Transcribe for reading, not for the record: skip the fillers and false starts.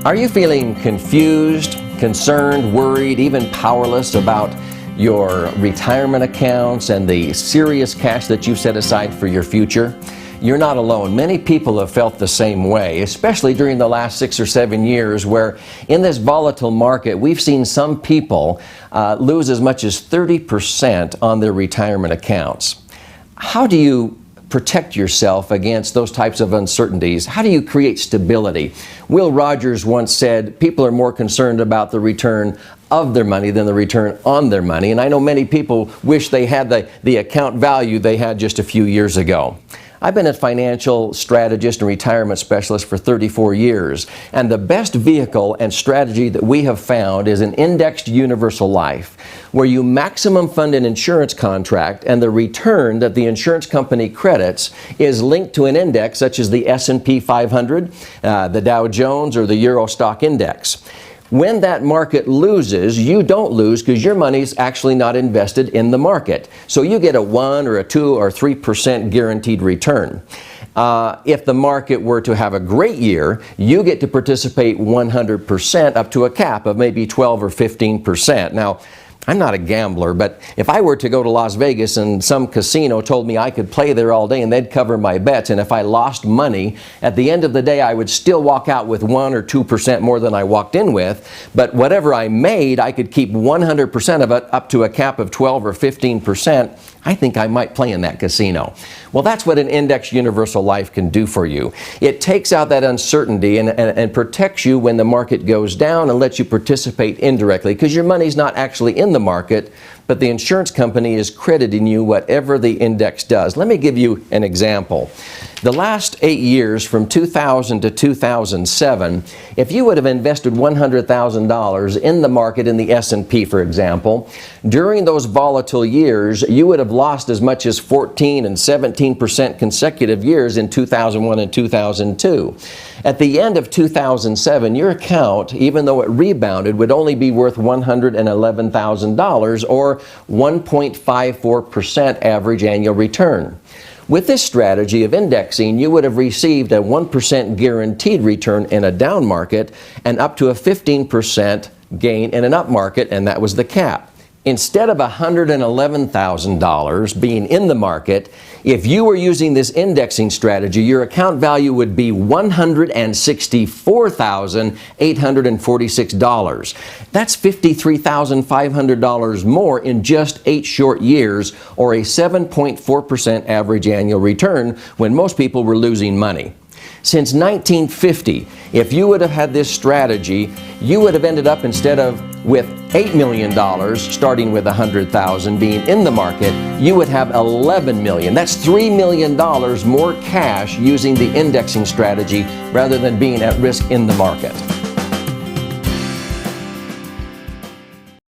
Are you feeling confused, concerned, worried, even powerless about your retirement accounts and the serious cash that you've set aside for your future? You're not alone. Many people have felt the same way, especially during the last 6 or 7 years, where in this volatile market, we've seen some people lose as much as 30% on their retirement accounts. How do you protect yourself against those types of uncertainties? How do you create stability? Will Rogers once said, people are more concerned about the return of their money than the return on their money. And I know many people wish they had the account value they had just a few years ago. I've been a financial strategist and retirement specialist for 34 years, and the best vehicle and strategy that we have found is an indexed universal life, where you maximum fund an insurance contract and the return that the insurance company credits is linked to an index such as the S&P 500, the Dow Jones, or the Euro Stock Index. When that market loses, you don't lose because your money's actually not invested in the market. So you get a 1 or a 2 or 3% guaranteed return. If the market were to have a great year, you get to participate 100% up to a cap of maybe 12 or 15%. Now, I'm not a gambler, but if I were to go to Las Vegas and some casino told me I could play there all day and they'd cover my bets, and if I lost money, at the end of the day I would still walk out with 1 or 2% more than I walked in with, but whatever I made, I could keep 100% of it up to a cap of 12 or 15%. I think I might play in that casino. Well, that's what an indexed universal life can do for you. It takes out that uncertainty and protects you when the market goes down and lets you participate indirectly, because your money's not actually in the market, but the insurance company is crediting you whatever the index does. Let me give you an example. The last 8 years, from 2000 to 2007, if you would have invested $100,000 in the market in the S&P, for example, during those volatile years, you would have lost as much as 14 and 17% consecutive years in 2001 and 2002. At the end of 2007, your account, even though it rebounded, would only be worth $111,000 or 1.54% average annual return. With this strategy of indexing, you would have received a 1% guaranteed return in a down market and up to a 15% gain in an up market, and that was the cap. Instead of $111,000 being in the market, if you were using this indexing strategy, your account value would be $164,846. That's $53,500 more in just 8 short years, or a 7.4% average annual return when most people were losing money. Since 1950, if you would have had this strategy, you would have ended up, instead of with $8 million, starting with $100,000 being in the market, you would have $11 million. That's $3 million more cash using the indexing strategy rather than being at risk in the market.